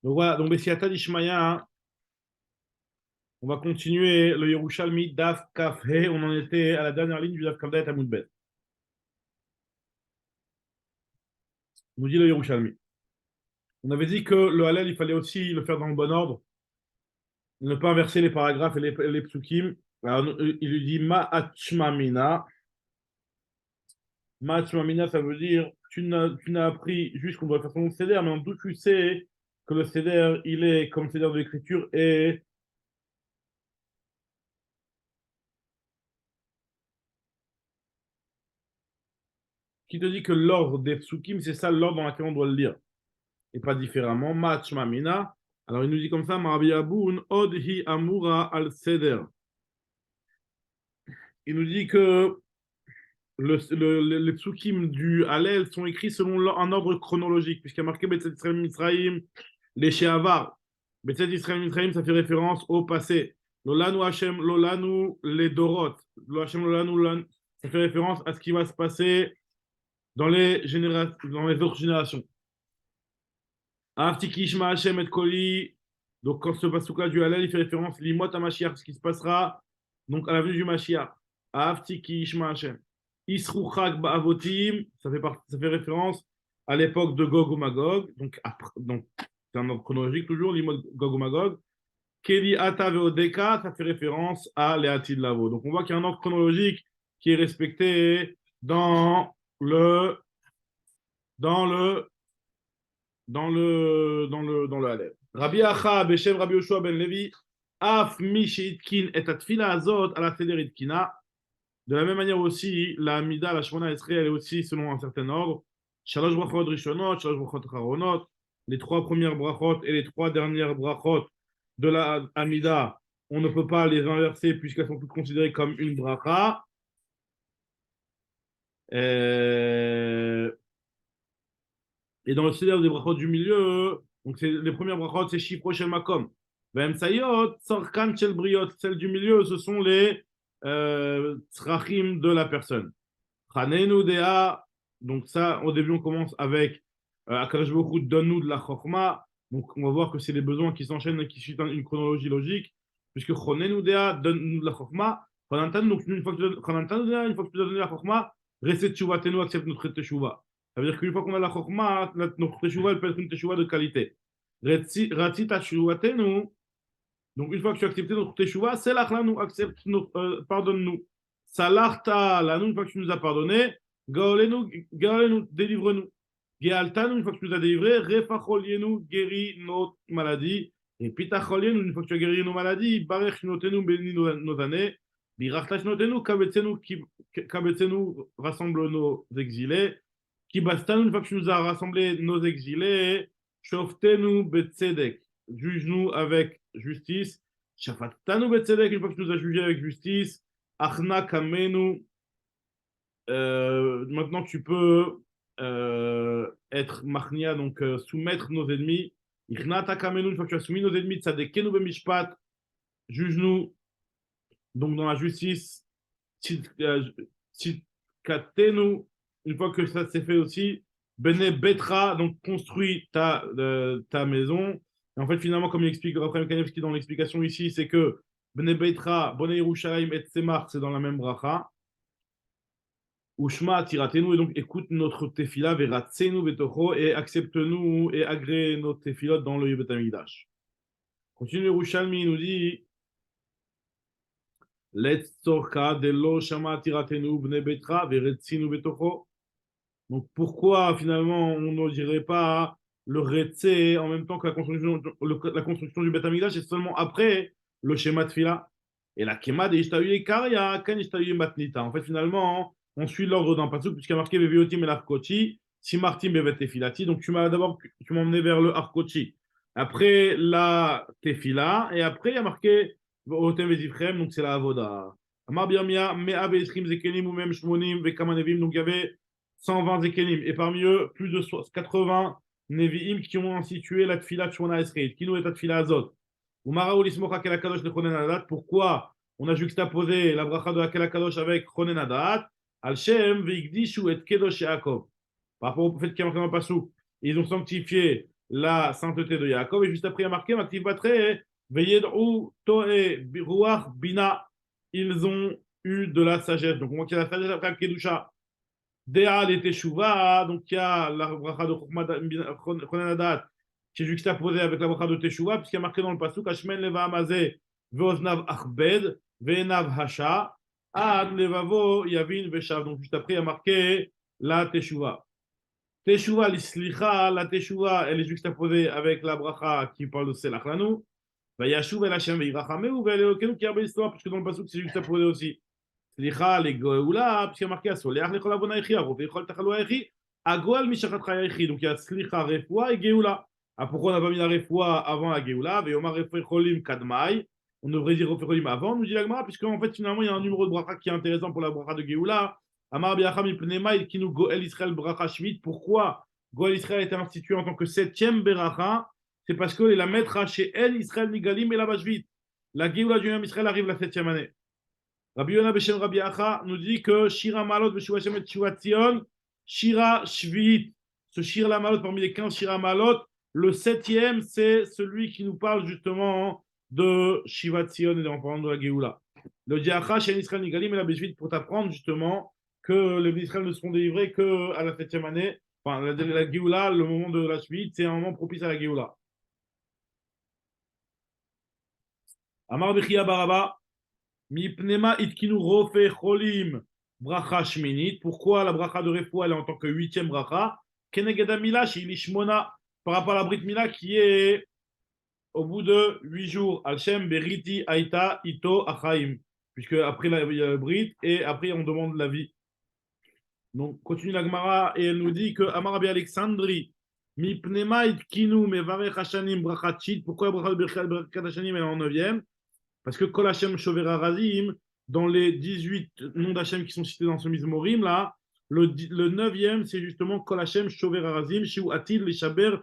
Donc voilà, donc Bessiata d'Ishmaïa, hein, on va continuer le Yerushalmi Daf Kaf He. On en était à la dernière ligne du Daf Kaf Dalet Amud Bet. Nous dit le Yerushalmi. On avait dit que le Hallel, il fallait aussi le faire dans le bon ordre, ne pas inverser les paragraphes et les psukim. Alors, il lui dit Ma'achmamina. Ma'achmamina, ça veut dire tu n'as appris juste qu'on doit faire son Seder, mais en d'où tu sais que le Seder, il est comme le Seder de l'écriture et qui te dit que l'ordre des psukim, c'est ça l'ordre dans lequel on doit le lire. Et pas différemment. Match mamina. Alors il nous dit comme ça, Marabi Aboun, Od hi amura al seder. Il nous dit que les psukim du Hallel sont écrits selon un ordre chronologique, puisqu'il y a marqué Betset Israël Mitzrayim, les Sheavar. Betset Israël Mitzrayim, ça fait référence au passé. Lolanu Hashem, Lolanu les Dorot. Lo Hashem, Lolanu, ça fait référence à ce qui va se passer dans dans les autres générations. Aftiki Ishma Hashem et Koli. Donc, quand ce pasuk-là du Hallel, il fait référence l'imot à Mashiach, ce qui se passera donc à la venue du Mashiach. Aftiki Ishma Hashem. Isru Chag Ba'avotim, ça fait référence à l'époque de Gog ou Magog. Donc c'est un ordre chronologique toujours, l'imot Gog ou Magog. Keli Ata Veodeka, ça fait référence à Léatid Lavo. Donc, on voit qu'il y a un ordre chronologique qui est respecté dans le dans le Hallel. Rabbi Acha, Beshem Rabbi Yoshua ben Levi, Af Mishitkin et Atfila Azot à la Seder Itkina. De la même manière aussi, la Amida, la Shemona Esrei, elle est aussi selon un certain ordre. Shalosh Brachot Rishonot, Shalosh Brachot Charonot, les trois premières brachot et les trois dernières brachot de la Amida, on ne peut pas les inverser puisqu'elles sont toutes considérées comme une bracha. Et dans le Seder des brachot du milieu, donc les premières brachot, c'est Shifro Shel Makom. Sayot, Sorkan Shel Briot, celles du milieu, ce sont les tzrachim de la personne. Chanenu Dea, donc ça, au début, on commence avec Akadosh Baruch Hu, donne-nous de la chokma. Donc on va voir que c'est les besoins qui s'enchaînent et qui suivent une chronologie logique, puisque Chanenu Dea, donne-nous de la chokma. Donc une fois que tu dois donner la chokma, Reset Teshuvatenu, accepte notre teshuva. Ça veut dire qu'une fois qu'on a la chokma, notre teshuva, elle peut être une teshuva de qualité. Ratzi Teshuvatenu, donc une fois que tu as accepté notre teshuva, c'est là nous accepte pardonne-nous. Salarta là une fois que tu nous as pardonné, gaolenu, délivre-nous. Gealtanu, une fois que tu nous as délivré, refacholienu, guéris nos maladies. Et pitacholienu, une fois que tu as guéri nos maladies, barech notenu, bénis nos années. Birachtash notenu, kabetsenu, rassemble nos exilés. Kibastanu, une fois que tu nous as rassemblé nos exilés, shoftenu betzedek, juge-nous avec justice. Shafattanu betzedek, une fois que tu nous as jugé avec justice. Achna kamenu, maintenant tu peux être machnia, donc soumettre nos ennemis. Ichnata kamenu, une fois que tu as soumis nos ennemis, tzadekenu bemishpat, juge-nous donc dans la justice. Tzidkatenu, une fois que ça s'est fait aussi, bene betra, donc construis ta maison. Et en fait, finalement, comme il explique Raphaël Kanevski dans l'explication ici, c'est que bene betra, bone Yerushalayim et Tzemach, c'est dans la même bracha. Ushma tiratenu, et donc écoute notre tefila, veratzenu betocho, et accepte-nous et agrée notre tefilot dans le Bet Hamikdash. Continue Yerushalmi, il nous dit Letzorka de lo shama tiratenu bne betra, veretzinu betocho. Donc pourquoi finalement on ne dirait pas le Retsé en même temps que la construction du Bet Hamikdash et seulement après le schéma de fila. Et la Kema de Ishtahuye Karya, Kan Ishtahuye Matnita. En fait, finalement, on suit l'ordre d'un pasuk puisqu'il y a marqué Veviotim et l'Arkochi, Simartim Bevet Tefilati. Donc tu m'as emmené vers le Arkochi. Après la Tefila, et après il y a marqué Otem Vezifrem, donc c'est la Avoda. Amar Birmia, Mea Beitrim Zekenim ou même Shmonim Vekamanevim. Donc il y avait 120 Zekenim, et parmi eux, plus de 80 Nevi'im qui ont institué la Tfila Shmona Esreit, qui nous est la Tfila Azot. Pourquoi on a juxtaposé la bracha de Hakel HaKadosh avec Chonen Hadat, Al-Shem Ve'ikdishu et Kedosh Yaakov. Par rapport au fait qu'il y a marqué dans le Passouk, ils ont sanctifié la sainteté de Yaakov. Et juste après, il y a marqué Maktiv Batre, Veyed'u To'e Ruach Bina. Ils ont eu de la sagesse. Donc, on voit qu'il y a la sagesse après Kedusha. Dea les Teshuvah, donc il y a la bracha de Chonadat qui est juxtaposée avec la bracha de Teshuvah, puisqu'il y a marqué dans le pasuk Hashmen leva amazé veoznav achbed ve'enav hasha ad levavo yavin veshav. Donc juste après il y a marqué la Teshuvah. Teshuvah l'islicha, la Teshuvah elle est juxtaposée avec la bracha qui parle de Selach Lanu. Vayashuv el Hashem ve'irachameu ve'elokenu qui a belle histoire, puisque dans le pasuk c'est juxtaposé aussi. סליחה לגאולה, parce qu'il y a marqué הסולח לכל עוונייך, הרופא יכול תחלואייך, הגואל משחתך יחי. Donc il y a סליחה, רפואה et géoula. Ah, pourquoi on n'a pas mis la réfoua avant la géoula? Veillomar réfoua cholim kadmaï. On devrait dire réfoua cholim avant, nous dit l'agmara, puisque en fait finalement il y a un numéro de bracha qui est intéressant pour la bracha de géoula. Amar biacham ipnema qui nous goel Israël bracha shmit. Pourquoi goel Israël a été institué en tant que septième bracha? C'est parce que la mettra chez elle Israël nigalim et la bashvit. La géoula du même Israël arrive la septième année. Rabbi Yona Beshem Rabbi Acha nous dit que Shira Malot Beshuva Shemet Shua Tzion, Shira Shviit, ce Shira Malot parmi les 15 Shira Malot, le septième c'est celui qui nous parle justement de Shiva Tzion et en parlant de la Géoula. Le Diacha Shen Israël Nigalim et la Beshvit pour t'apprendre justement que les Israël ne seront délivrés qu'à la septième année. Enfin, la Géoula, le moment de la Shviit, c'est un moment propice à la Géoula. Amar Bechia Baraba. Mipnema itkinu rofe cholim bracha shminit. Pourquoi la bracha de Refoua elle est en tant que huitième bracha? Kenegeda mila shilishmona par rapport à la brit mila qui est au bout de 8 jours. Alshem beriti aita ito achaim. Puisque après il y a le brit et après on demande la vie. Donc continue la Gemara et elle nous dit que Amar Rabbi Alexandri mipnema itkinu mevarech hashanim brachachit. Pourquoi la bracha de Birkat hashanim elle est en 9e? Parce que Kol Hashem Shovera Razim, dans les 18 noms d'Hachem qui sont cités dans ce Mizmorim, là, le 9e, c'est justement Kol Hashem Shovera Razim, Shiu Atil, les Shaber,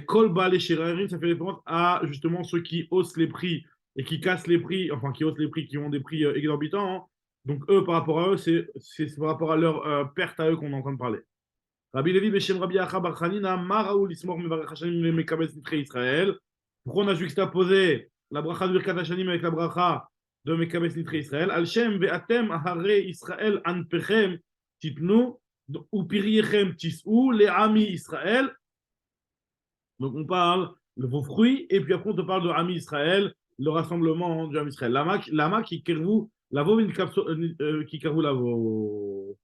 Kol Baal et Shirarim, ça fait référence à justement ceux qui haussent les prix et qui cassent les prix, enfin qui haussent les prix, qui ont des prix exorbitants. Hein. Donc eux, par rapport à eux, c'est par rapport à leur perte à eux qu'on est en train de parler. Rabbi Levi Beshem Rabbi Acha Bar Chanina, Maraoul Ismor Mevarech Hashem le Mekabes Nitre Israël. Pourquoi on a juxtaposé la bracha de Birkat Hashanim avec la bracha de Mekabes Nitre Israël? Al-Shem ve'atem ahare Israël anpechem titnu ou piriechem tis'u le'ami Israël. Donc on parle de vos fruits et puis après on te parle de Ami Israël, le rassemblement du Ami Israël. Lama qui kervou lavo qui kervou lavo.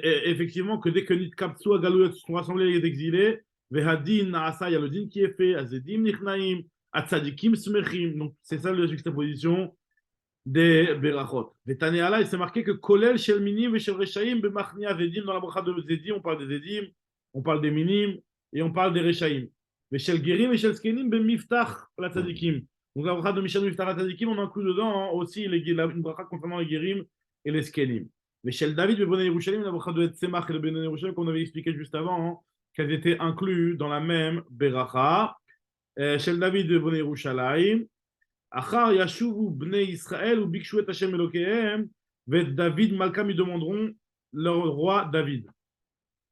Effectivement que dès que Nit Kapsu à Galouyot sont rassemblés les exilés, Vehadin Naasa, il y a le din qui est fait, Azedim Nichnaim. Atzadikim smechim. Donc, c'est ça la juxtaposition des berachot. Vetaneala, il s'est marqué que kolel shel minim et shel rechaim bemachnia zedim. Dans la bracha de zedim, on parle des zedim, on parle des minim et on parle des rechaim. Mais shel gerim et shel skenim bemiftach la tzadikim. Donc, la bracha de Mishal miftach la tzadikim, on inclut dedans hein, aussi une bracha concernant les gerim et les skenim. Mais shel David bebonei Yerushalayim, la bracha de Tzemach et le Benonei Yerushalayim qu'on avait expliqué juste avant, hein, qu'elles étaient incluses dans la même beracha. Shel David de Bnei Yerushalayim, Achar Yashuvu Bnei Israël ou Bikshu et Hashem Elokehem, Vet David Malkam, ils demanderont leur roi David.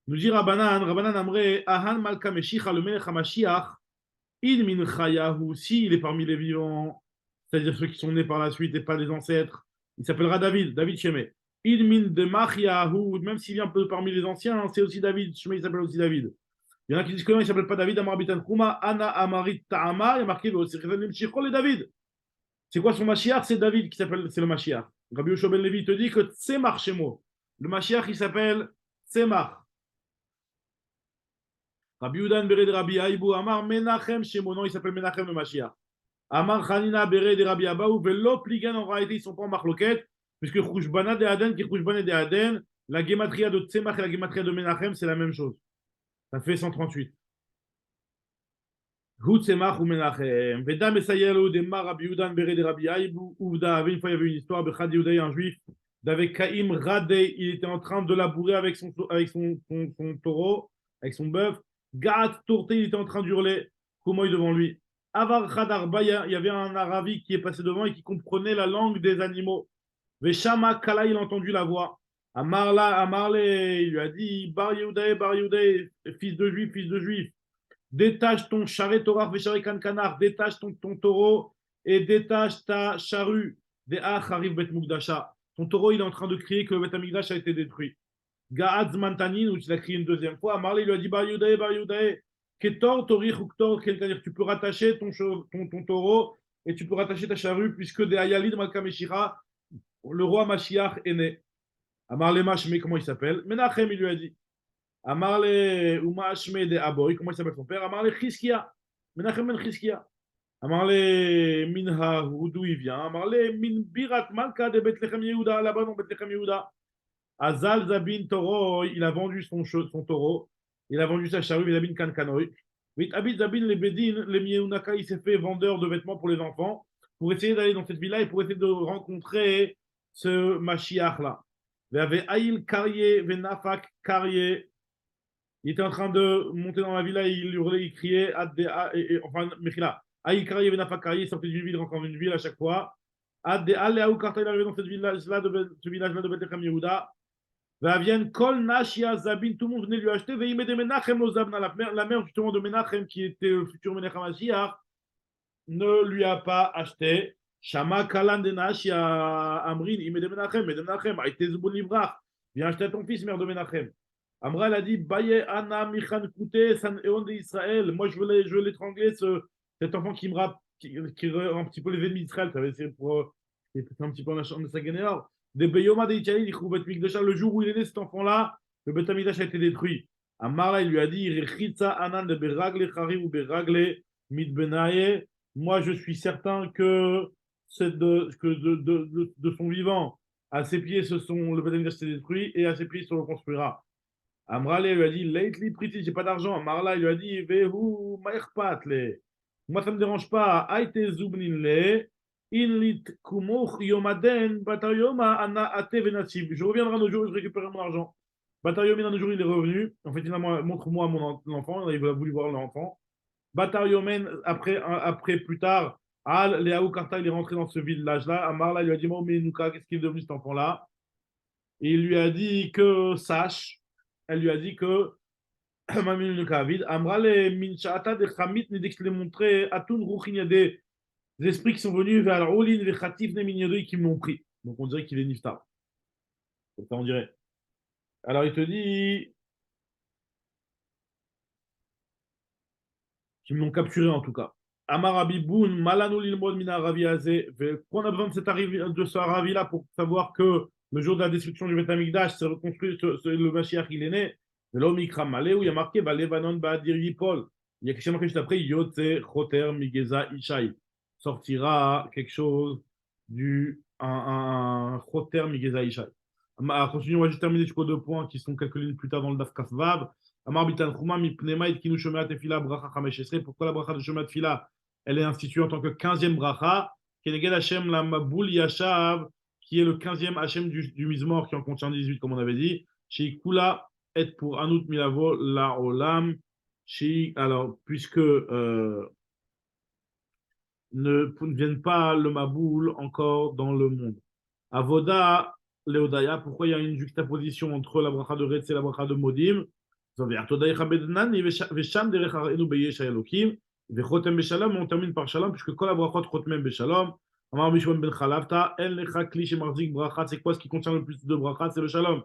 Nous dit Rabbanan Amre, Ahan Malkam Eshicha, le Melech HaMashiach, Il Min Chayahu, s'il est parmi les vivants, c'est-à-dire ceux qui sont nés par la suite et pas les ancêtres, il s'appellera David Shemé. Il Min de Machiahu, même s'il vient un peu parmi les anciens, c'est aussi David, Shemé il s'appelle aussi David. Il y en a qui disent que non, il ne s'appelle pas David, Amar Bitan Khouma, Anna Amarit Ta'ama, il y a marqué aussi et David. C'est quoi son Mashiach? C'est David qui s'appelle, c'est le Mashiach. Rabbi Yoshua Ben Levi te dit que Tzemach Shemo. Le Mashiach, il s'appelle Tzemach. Rabbi Udan Bered Rabbi Aïbou, Amar Menachem Shemo. Non, il s'appelle Menachem le Mashiach. Amar Chanina Bered Rabbi Abaou, Velo Pligan, en réalité, ils ne sont pas en marloquette, puisque Chouchbana de Aden, qui est Chouchbana de Aden, la gématria de Tzemach et la gématria de Menachem, c'est la même chose. Ça fait 138. Une fois, il y avait une histoire de Khadi Uday, un juif, d'avec Kaïm Radei, il était en train de labourer avec son taureau, avec son bœuf. Gat Tourté, il était en train d'hurler. Comment il devant lui? Avar Khadarba, il y avait un Arabi qui est passé devant et qui comprenait la langue des animaux. Veshama Kala, il a entendu la voix. Amarla, il lui a dit Bar Yehudaï, fils de juif, fils de juif. détache ton charret Torah Vécharet Kankanar, détache ton taureau et détache ta charrue. Des Acharif Bet Mugdasha. Ton taureau, il est en train de crier que le Bet Amigdash a été détruit. Gaad Mantanin, où il a crié une deuxième fois, Marley lui a dit Bar Yudae, Ketor, Torich, Uktor, c'est-à-dire tu peux rattacher ton taureau et tu peux rattacher ta charrue, puisque des Ayalid Malka Meshira, le roi Mashiach est né. Amarle Mashme, comment il s'appelle? Menachem, il lui a dit. Amarle Umashme de Aboy, comment il s'appelle son père? Amarle Chiskia. Menachem ben Chiskia. Amarle Minha, d'où il vient? Amarle Min Birat Malka de Bethlehem Yehuda, là-bas dans Bethlehem Yehuda. Azal Zabin Toro, il a vendu son taureau, il a vendu sa charrue, Zabin Kankanoï. Vite Abid Zabin les Bedin, les Mieunaka, il s'est fait vendeur de vêtements pour les enfants, pour essayer d'aller dans cette ville-là et pour essayer de rencontrer ce Mashiach-là. Il y avait Aïl Karye, Venafak Karye. Il était en train de monter dans la villa, il hurlait, il criait, enfin, Mechila. Aïl Karye, Venafak Karye, il sortait d'une ville, rentre dans une ville à chaque fois. Adéa, Léaou Karta, il arrivait dans cette village-là de Bethlehem Yehuda. Vienne Kol Nashia Zabin, tout le monde venait lui acheter. Veille de Menachem Lozabna, la mère justement de Menachem, qui était le futur Menachem Mashiach, ne lui a pas acheté. Shama Kalan de Nashia Amrin, il de Menachem, mais de Menachem, a été Zboun Livrach. Viens acheter à ton fils, mère de Menachem. Amra, elle a dit Baye Anna Michan Kouté, San Eon de Israël. Moi, je veux l'étrangler, cet enfant qui me rappe, qui un petit peu les ennemis d'Israël. C'est un petit peu en de sa guénéor. Des Beyoma de Itchaïd, le jour où il est né, cet enfant-là, le Beth Amikdash a été détruit. Amarla, il lui a dit Rechitza Anan de Beragle Charim ou Beragle Mitbenaye. Moi, je suis certain que, de son vivant, à ses pieds, le Beth Amikdash s'est détruit et à ses pieds, il se reconstruira. Amrale lui a dit Lately Priti, j'ai pas d'argent. Amarla, il lui a dit Vehu Maerpatle. Moi, ça ne me dérange pas. Aite Zubninle. Inlit Kumoch Yomaden Batayoma Anna Ate Venativ. Je reviendrai un jour et je récupérerai mon argent. Batayomin, un jour, il est revenu. En fait, il a montre-moi l'enfant. Il a voulu voir l'enfant. Batayomen, après plus tard, Al Léaou Karta, il est rentré dans ce village-là. Amarla lui a dit mais Nuka, qu'est-ce qu'il est devenu cet enfant-là? Et il lui a dit que sache. Elle lui a dit que Mamil Nuka vide. Amrale Minchata de Khamit, dès que je l'ai montré, Atun Ruchin, il y a des esprits qui sont venus vers Olin, les Khatif, Neminyodoui, qui m'ont pris. Donc on dirait qu'il est Niftar. C'est ça, on dirait. Alors il te dit qu'ils m'ont capturé en tout cas. Amar Abiboun, Malano Lilmod Mina Ravi Azé. Qu'on a besoin de ce Ravi-là pour savoir que le jour de la destruction du Beth Amikdash, c'est reconstruit, le Mashiach, il est né. L'homme Ikram Malé, où il y a marqué Lebanon Baadir Yipol. Il y a quelque chose marqué juste après Yotze Choter Migeza Ishai. Sortira quelque chose un Choter Migeza Ishai. Continuons, on va juste terminer jusqu'aux 2 points qui sont quelques lignes plus tard dans le Daf Kafvav. Amar Bitan Chouma Mipnemaït Kinu Shomeat Tefila Bracha Chameshesre. Pourquoi la bracha de Shomeat Tefila elle est instituée en tant que 15e bracha? Keneged Hashem la Maboul Yashav, qui est le 15e Hashem du Mizmor, qui en contient 18, comme on avait dit. Chez Kula et pour Anout Milavo la Olam. Alors, puisque ne viennent pas le Maboul encore dans le monde. Avoda, Léodaya, pourquoi il y a une juxtaposition entre la bracha de Retz et la bracha de Modim? On termine par Shalom, puisque quand la brachot chotmem beshalom, Amar Mishwan ben Chalavta, en lecha kli shemarzik bracha, c'est quoi ce qui contient le plus de bracha? C'est le Shalom.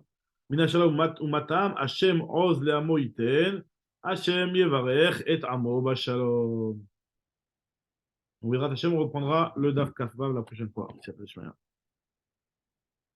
Mina Shalom umatam, Hashem oz le'amo iten, Hashem yevarech et amo bashalom. On verra Hashem, on reprendra le Daf Kafvav la prochaine fois.